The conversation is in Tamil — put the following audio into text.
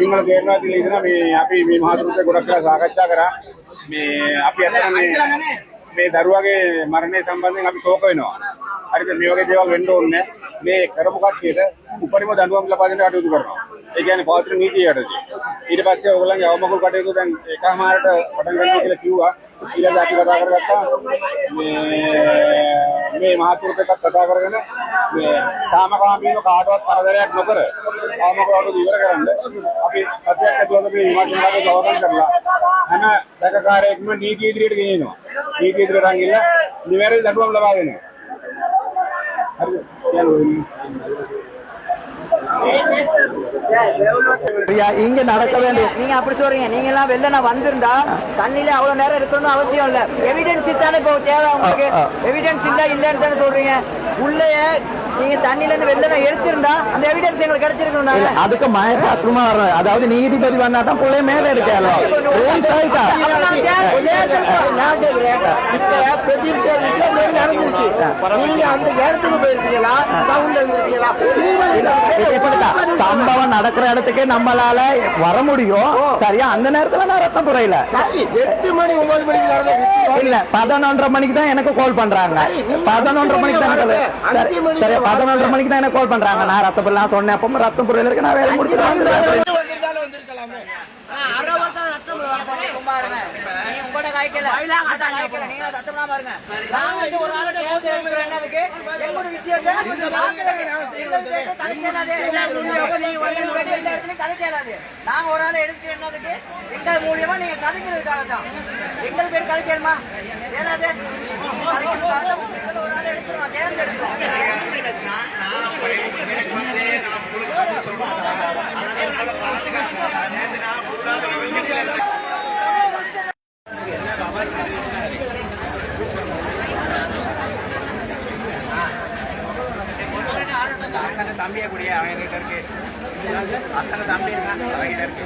සිංහල තේරවාදී ඉඳලා මේ අපි මේ මහතුරුත් ගොඩක් කරලා සාකච්ඡා කරා මේ අපි අතන මේ දරුවගේ මරණය සම්බන්ධයෙන් අපි ශෝක වෙනවා. හරිද? මේ වගේ දේවල් වෙන්න ඕනේ මේ කරපු කට්ටියට උපරිම දඬුවම් ලබා දෙන්න කටයුතු කරනවා. ඒ කියන්නේ පෞත්‍ර නීතිය යටතේ. ඊට පස්සේ ඕගොල්ලන්ගේ අවමකුල් කටයුතු දැන් එකමාරට පටන් ගන්නවා කියලා කිව්වා. ඊළඟ අපි කතා කරගත්තා මේ මහතුරුත් එක්ක කතා කරගෙන මේ සාමකාමීව කාටවත් කරදරයක් නොකර අවමකුලට ඉවර කරන්න අපි සත්‍යයක් ඇතුළත මේ විමර්ශනයකට ගෞරවම් කරලා හැම දැකකාරයෙක්ම නීති ඉදිරියට ගෙනියනවා. නීති ඉදිරියට අරගෙන නිවැරදි දඬුවම් ලබා දෙනවා. இங்க நடக்க வேண்டிய நீங்க அப்படி சொல்றீங்க. நீங்க எல்லாம் வெளில நான் வந்திருந்தா தண்ணியில அவ்வளவு நேரம் இருக்கணும்னு அவசியம் இல்ல. எவிடன்ஸ் தானே இப்போ தேவை உங்களுக்கு. எவிடன்ஸ் இல்லன்னு தானே சொல்றீங்க. உள்ளே நீங்க தண்ணியில இருந்து வெளில எடுத்திருந்தா அந்த எவிடன்ஸ் எங்களுக்கு கிடைச்சிருக்கணும். அதுக்கு மயக்காத்துமா வர்றேன். அதாவது நீதிபதி வந்தா தான் பிள்ளை மேல இருக்கலாம். சம்பவம் நடக்கிற இடத்துக்கே நம்மளால வர முடியும். சரியா? அந்த நேரத்துல நான் ரத்தம் புரியல. 8 மணி 9 மணிக்கு நடந்த இல்ல 11:30 மணிக்கு தான் எனக்கு கால் பண்றாங்க. 11:30 மணிக்கு தான் சரி 11:30 மணிக்கு தான் எனக்கு கால் பண்றாங்க. நான் ரத்தம் புரியலாம் சொன்னேன். அப்ப ரத்தம் புரியல இருக்கு. நான் வேலை முடிச்சுட்டு வந்திருக்கலாமே. அரை வருஷம் ரத்தம் உங்களோட காய்க்கல நீங்க ரத்தம்னா பாருங்க. நான் வந்து ஒரு ஆளை கேள்வி எழுப்புறேன். என்னதுக்கு எங்களோட விஷயத்தை நாங்க ஒரு ஆளை எடுத்து என்னதுக்கு எங்கள் மூலியமா நீங்க கதைக்கிறதுக்காக தான். எங்கள் பேர் கதைக்கணுமா? ஏதாவது ஒரு ஆளை எடுத்துருவோம் தேர்ந்தெடுக்கிறோம். அசங்க தம்பியை கூடிய அவங்கிட்ட இருக்கு. அசங்க தம்பி இருக்கான் அவங்கிட்ட இருக்கு.